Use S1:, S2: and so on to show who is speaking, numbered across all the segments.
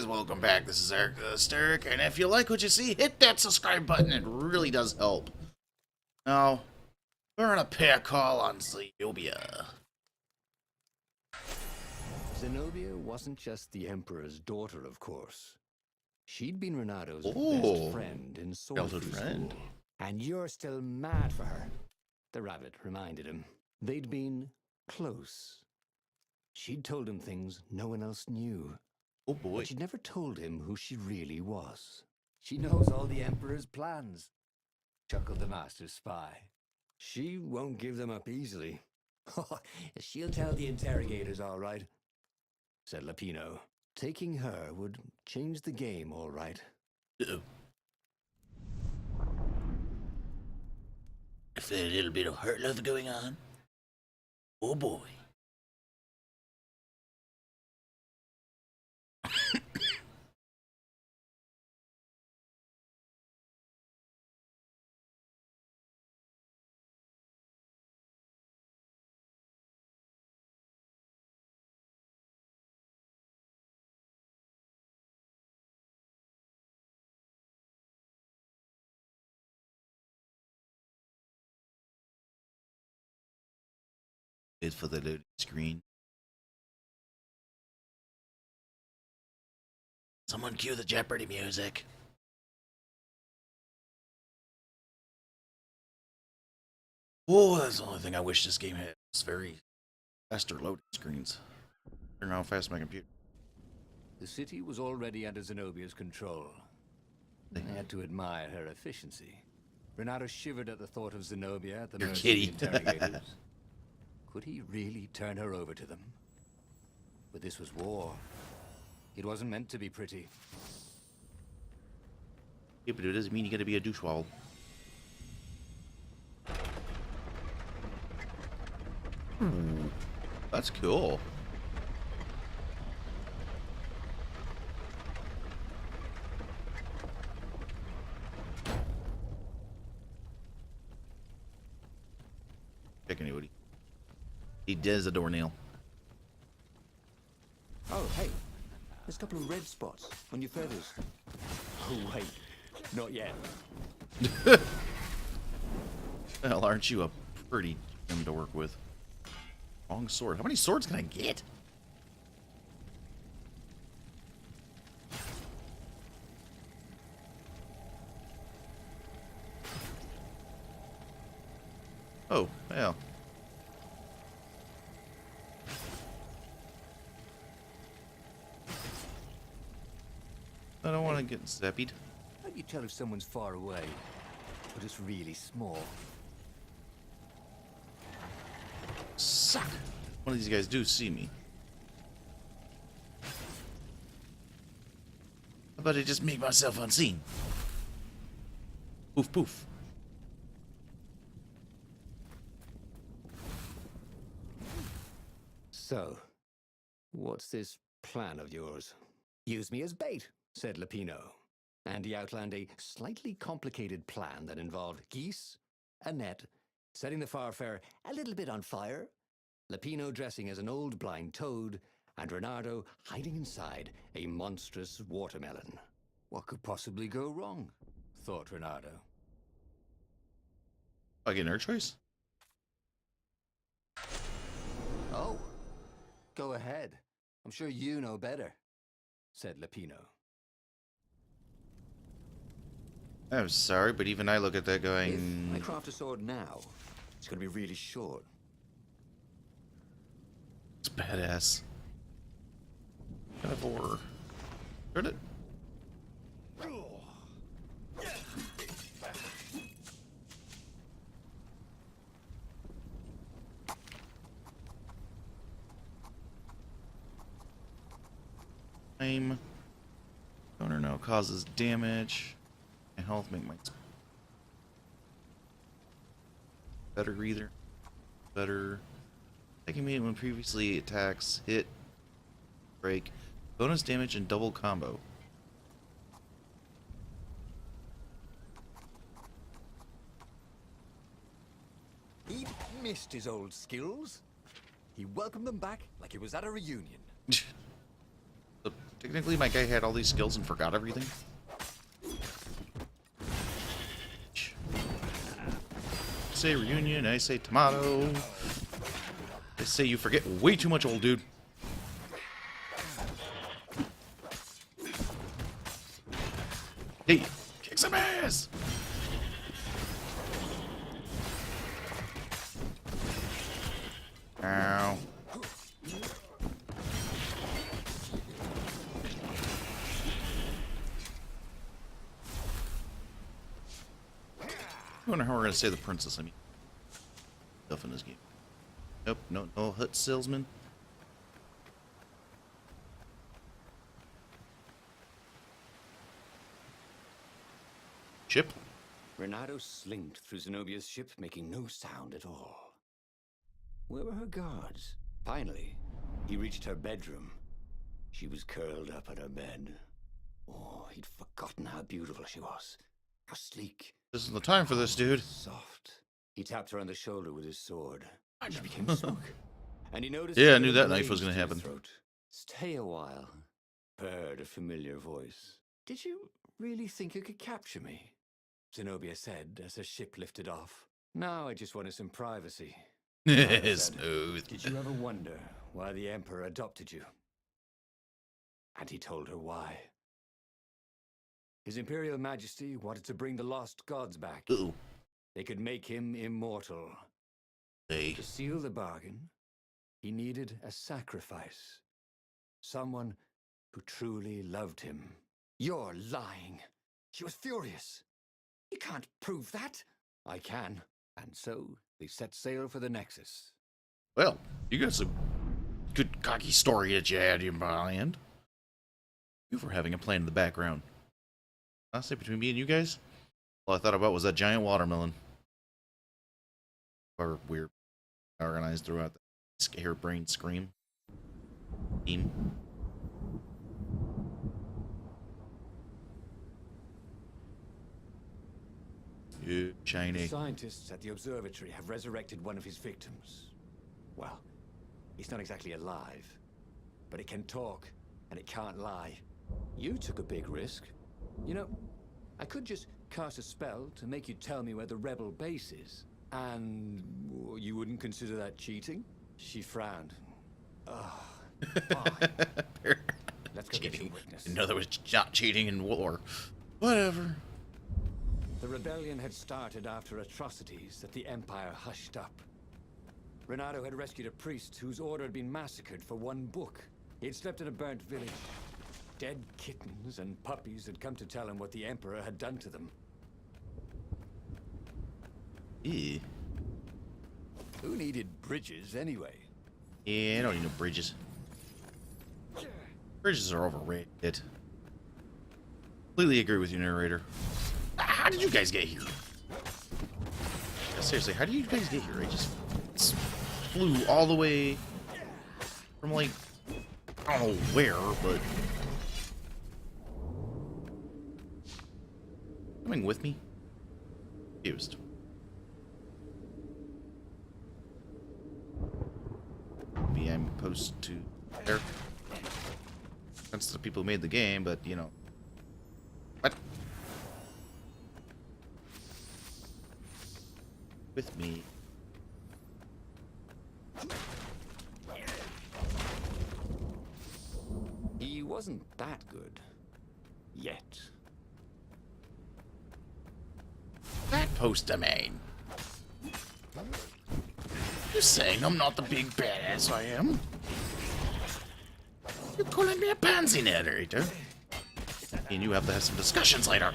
S1: welcome back. This is Eric the Hysteric, and if you like what you see, hit that subscribe button. It really does help. Now, we're gonna pay a call on Zenobia.
S2: Zenobia wasn't just the Emperor's daughter, of course. She'd been Renato's best friend in sword school. And you're still mad for her, the rabbit reminded him. They'd been close. She'd told him things no one else knew.
S1: Oh boy.
S2: But she'd never told him who she really was. She knows all the Emperor's plans, chuckled the master spy. She won't give them up easily. She'll tell the interrogators, all right, said Lapino. Taking her would change the game, all right.
S1: Uh-oh. If there's a little bit of hurt love going on. Oh boy. It's for the loading screen. Someone cue the Jeopardy music. Oh, that's the only thing I wish this game had. It's very faster loading screens. I don't know how fast my computer.
S2: The city was already under Zenobia's control. I had to admire her efficiency. Renato shivered at the thought of Zenobia at the mercy of the interrogators. Could he really turn her over to them? But this was war. It wasn't meant to be pretty.
S1: Yeah, but it doesn't mean you gotta be a douchewall. That's cool. Check anybody. He does a doornail.
S2: Oh, hey. There's a couple of red spots on your feathers. Oh, wait. Not yet.
S1: Well, aren't you a pretty gem to work with? Long sword. How many swords can I get? Oh, yeah. I don't want to get zappied.
S2: How do you tell if someone's far away or just really small?
S1: Suck. One of these guys do see me. How about I just make myself unseen? Poof, poof.
S2: So, what's this plan of yours? Use me as bait, said Lapino. And he outlined a slightly complicated plan that involved geese, a net, setting the Farfarer a little bit on fire, Lapino dressing as an old blind toad, and Renato hiding inside a monstrous watermelon. What could possibly go wrong? Thought Renato.
S1: I get her choice?
S2: Oh, go ahead. I'm sure you know better, said Lapino.
S1: I'm sorry, but even I look at that going...
S2: If I craft a sword now, it's going to be really short.
S1: It's badass. Kind of horror. Heard it? Aim. Donor now causes damage. My health make my better either. Better. Taking me when previously attacks hit, break, bonus damage, and double combo.
S2: He missed his old skills. He welcomed them back like he was at a reunion.
S1: technically my guy had all these skills and forgot everything? Say reunion, I say tomato. They say you forget way too much, old dude. Hey, kick some ass! Ow. I wonder how we're gonna save the princess. I mean, stuff in this game. Nope, no hut salesman. Ship.
S2: Renato slinked through Zenobia's ship, making no sound at all. Where were her guards? Finally, he reached her bedroom. She was curled up on her bed. Oh, he'd forgotten how beautiful she was. How sleek.
S1: This is the time for this, dude.
S2: Soft. He tapped her on the shoulder with his sword. She became smoke. And he noticed.
S1: Yeah, I knew that knife was going to happen.
S2: Stay a while. Heard a familiar voice. Did you really think you could capture me? Zenobia said as her ship lifted off. Now I just wanted some privacy.
S1: Smooth.
S2: Did you ever wonder why the Emperor adopted you? And he told her why. His Imperial Majesty wanted to bring the lost gods back.
S1: Uh-oh.
S2: They could make him immortal.
S1: Hey.
S2: To seal the bargain, he needed a sacrifice. Someone who truly loved him. You're lying. She was furious. You can't prove that. I can. And so they set sail for the Nexus.
S1: Well, you got some good cocky story that you had in mind. You were having a plan in the background. Honestly, between me and you guys, all I thought about was that giant watermelon. Or weird, organized throughout the harebrained scream. Team. Shiny.
S2: The scientists at the observatory have resurrected one of his victims. Well, he's not exactly alive, but it can talk, and it can't lie. You took a big risk. You know, I could just cast a spell to make you tell me where the rebel base is. And you wouldn't consider that cheating? She frowned. Fine. Let's go get you a witness.
S1: You know there was not cheating in war. Whatever.
S2: The rebellion had started after atrocities that the Empire hushed up. Renato had rescued a priest whose order had been massacred for one book. He had slept in a burnt village. Dead kittens and puppies had come to tell him what the Emperor had done to them.
S1: Yeah.
S2: Who needed bridges anyway?
S1: Yeah, I don't need no bridges. Bridges are overrated. Completely agree with you, narrator. How did you guys get here? Yeah, seriously, how did you guys get here? I just flew all the way from, like, I don't know where, but... Coming with me? Confused. Maybe I'm supposed to... There. That's the people who made the game, but, you know... What? With me.
S2: He wasn't that good. Yet.
S1: That post domain. You saying I'm not the big badass I am? You're calling me a pansy narrator? And you have to have some discussions later.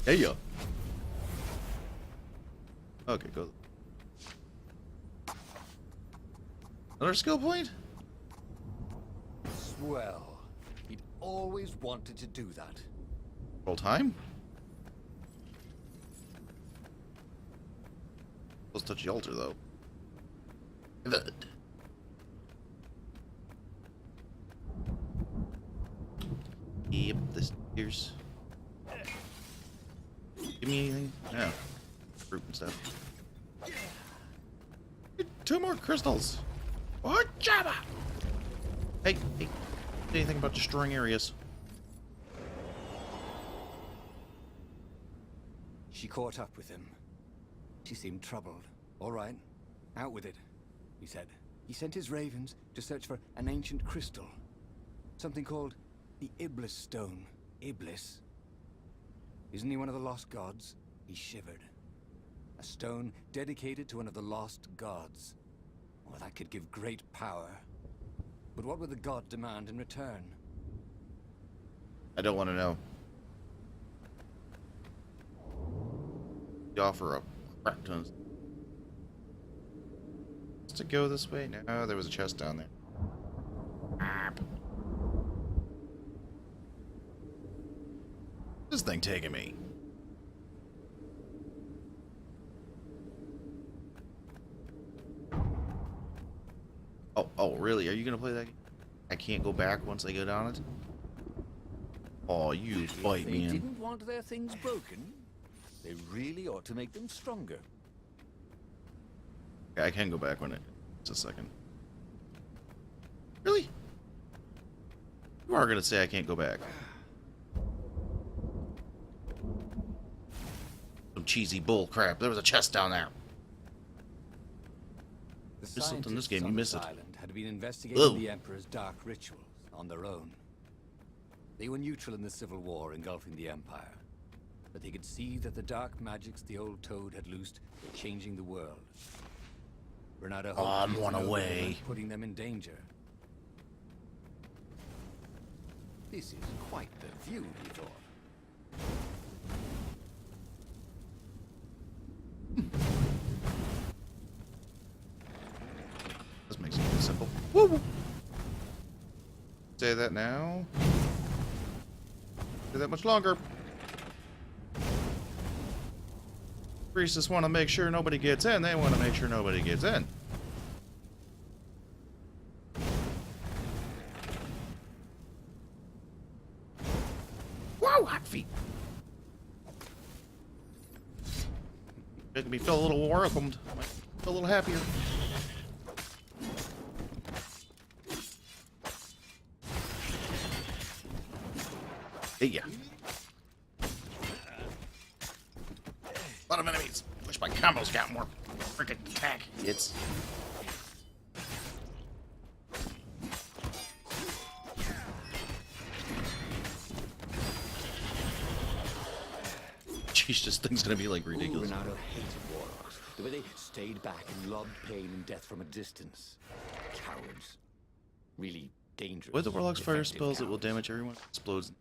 S1: Hey yo. Okay, go. Another skill point?
S2: Swell. He'd always wanted to do that.
S1: Roll time? Let's touch the altar though. Good. Yep, this here's Give me anything? No. Fruit and stuff. 2 more crystals. What Jabba? Hey, hey. Anything about destroying areas?
S2: She caught up with him. She seemed troubled. All right, out with it, he said. He sent his ravens to search for an ancient crystal. Something called the Iblis Stone. Iblis? Isn't he one of the lost gods? He shivered. A stone dedicated to one of the lost gods. Well, that could give great power. But what would the god demand in return?
S1: I don't want to know. You offer a crap ton of... To go this way? No, there was a chest down there. This thing taking me. Oh, really? Are you gonna play that game? I can't go back once I go down it? Oh, you bite me in.
S3: They didn't want their things broken. They really ought to make them stronger.
S1: I can go back when it's a second. Really? You are gonna say I can't go back. Some cheesy bull crap. There was a chest down there.
S2: The
S1: There's something in this
S2: scientists
S1: game, you
S2: on
S1: miss
S2: this
S1: it.
S2: island had been investigating
S1: Ugh.
S2: the Emperor's dark rituals on their own. They were neutral in the civil war engulfing the Empire, but they could see that the dark magics the old Toad had loosed were changing the world. Bernardo hoped
S1: I'm
S2: to
S1: one
S2: know they
S1: away.
S2: weren't putting them in danger. This is quite the view, he thought.
S1: This makes it really simple. Woo! Say that now. Say that much longer. Priests just want to make sure nobody gets in. They want to make sure nobody gets in. Whoa, hot feet. Making me feel a little welcomed. Might feel a little happier. Hey, yeah. A lot of enemies. Wish my combos got more freaking attack hits. Jeez, this thing's gonna be like ridiculous.
S2: Bernardo hated warlocks. The way they stayed back and lobbed pain and death from a distance. Cowards. Really dangerous.
S1: With the warlock's fire
S2: effective
S1: spells, it will
S2: cowards.
S1: damage everyone. Explodes.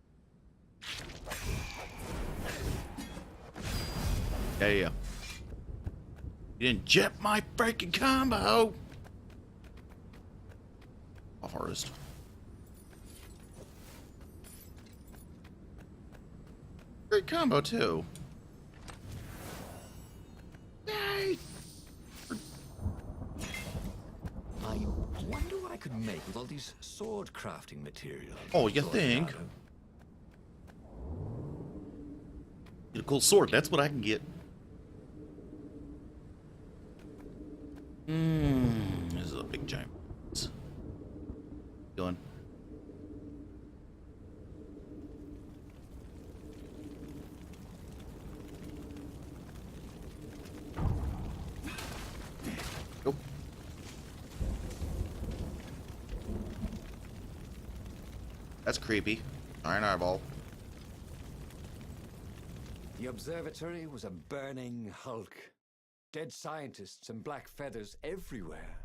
S1: Yeah. You didn't jet my freaking combo. Off forest. Great combo too. Yay!
S2: I wonder what I could make with all these sword crafting materials.
S1: Oh, you
S2: thought
S1: think?
S2: Bernardo.
S1: Get a cool sword. That's what I can get. This is a big giant. Going. Go. That's creepy. Iron eyeball.
S2: The observatory was a burning hulk. Dead scientists and black feathers everywhere.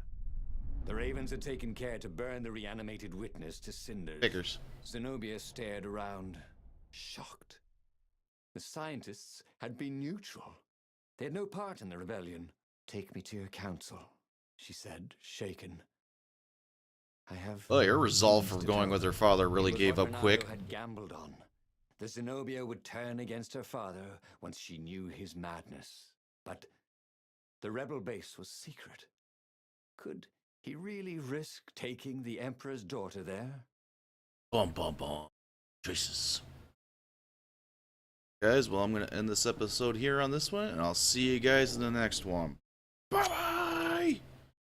S2: The ravens had taken care to burn the reanimated witness to cinders.
S1: Figures.
S2: Zenobia stared around, shocked. The scientists had been neutral. They had no part in the rebellion. Take me to your council, she said, shaken. I have...
S1: Oh, her resolve for
S2: things to
S1: going
S2: tell
S1: with her
S2: them.
S1: father really
S2: It was
S1: gave
S2: what
S1: up
S2: Bernardo
S1: quick.
S2: had gambled on. The Zenobia would turn against her father once she knew his madness. But the rebel base was secret. Could he really risk taking the Emperor's daughter there?
S1: Bum bum bum. Choices. Guys, well, I'm going to end this episode here on this one, and I'll see you guys in the next one. Bye-bye!